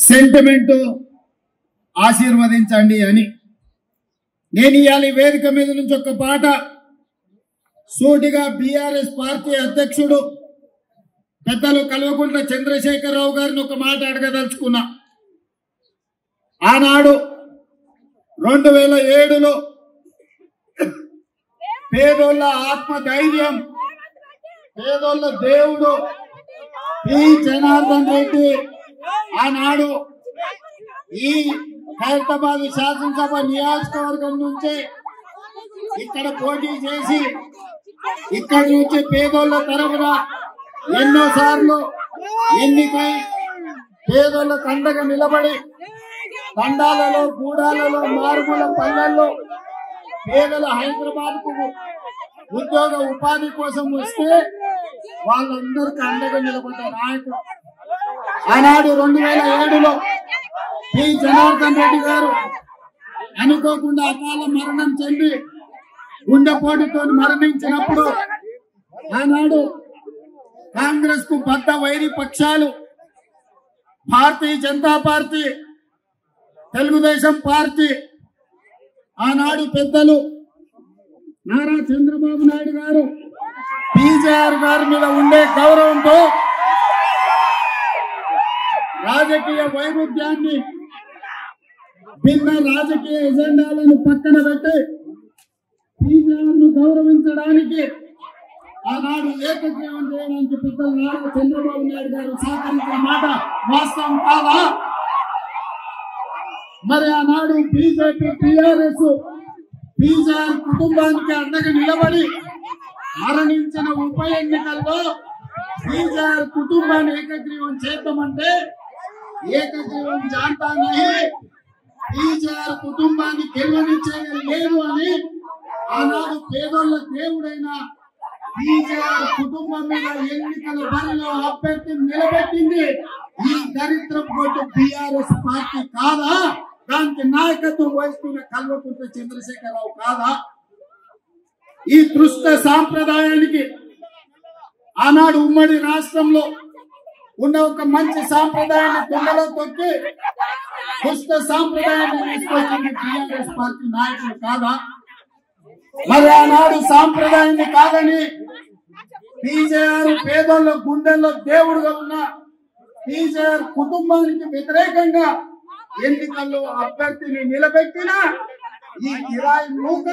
Sentiment ఆశీర్వదించండి అని నేను ఇవాళ వేదిక మీద నుంచి ఒక పాట సూటిగా బీఆర్ఎస్ పార్టీ అధ్యక్షుడు పెద్దలు కల్వకుంట్ల చంద్రశేఖరరావు గారిని ఒక మాట అడగదలుచుకున్నా. ఆనాడు 2007లో పేదోళ్ళ ఆత్మధైర్యం, పేదోళ్ళ దేవుడు పి జనార్దన్ రెడ్డి ఆనాడు ఈ ఖైరతాబాద్ శాసనసభ నియోజకవర్గం నుంచి ఇక్కడ పోటీ చేసి ఇక్కడి నుంచి పేదోళ్ళ తరఫున ఎన్నోసార్లు ఎన్నికై పేదోళ్ళకు అండగా నిలబడి తండాలలో, గూడాలలో, మారుమూల పల్లెల్లో పేదల హైదరాబాద్ కు ఉద్యోగ ఉపాధి కోసం వస్తే వాళ్ళందరికీ అండగా నిలబడ్డ నాయకుడు. ఆనాడు 2007లో పి జనార్దన్ రెడ్డి గారు అనుకోకుండా అకాల మరణం చెంది గుండెపోటుతో మరణించినప్పుడు ఆనాడు కాంగ్రెస్ కు బద్ద వైరి పక్షాలు భారతీయ జనతా పార్టీ, తెలుగుదేశం పార్టీ, ఆనాడు పెద్దలు నారా చంద్రబాబు నాయుడు గారు పీజేఆర్ గారి మీద ఉండే గౌరవంతో రాజకీయ వైరుధ్యాన్ని, భిన్న రాజకీయ ఎజెండాలను పక్కన పెట్టి పీజేఆర్ ను గౌరవించడానికి ఆనాడు ఏకగ్రీవం చేయడానికి పెద్దలు నారా చంద్రబాబు నాయుడు గారు సహకరించిన మాట వాస్తవం కాదా? మరి ఆనాడు బీజేపీ, టీఆర్ఎస్ పీజేఆర్ కుటుంబానికి అండగా నిలబడి మరణించిన ఉప ఎన్నికల్లో పీజేఆర్ కుటుంబాన్ని ఏకగ్రీవం చేద్దామంటే ఏకగ్రీవం జాంతా నహీ, పీజేఆర్ కుటుంబాన్ని గెలవనిచ్చేది లేదు అని ఆనాడు పేదోళ్ళ దేవుడైన పీజేఆర్ కుటుంబం మీద ఎన్నికల బరిలో అభ్యర్థిని నిలబెట్టింది ఈ దరిద్ర పోటు బీఆర్ఎస్ పార్టీ కాదా? దానికి నాయకత్వం వహిస్తున్న కల్వకుంట్ల చంద్రశేఖరరావు కాదా? ఈ దృష్ట సాంప్రదాయానికి ఆనాడు ఉమ్మడి రాష్ట్రంలో ఉన్న ఒక మంచి సాంప్రదాయాన్ని తుంగలో తొక్కి దుష్ట సాంప్రదాయాన్ని తీసుకొచ్చింది టీఆర్ఎస్ పార్టీ నాయకులు కాదా? మరి ఆనాడు సాంప్రదాయాన్ని కాదని పీజేఆర్ పేదోళ్ళ గుండెల్లో దేవుడుగా ఉన్న పీజేఆర్ కుటుంబానికి వ్యతిరేకంగా ఎన్నికల్లో అభ్యర్థిని నిలబెట్టిన ఈ కిరాయి మూక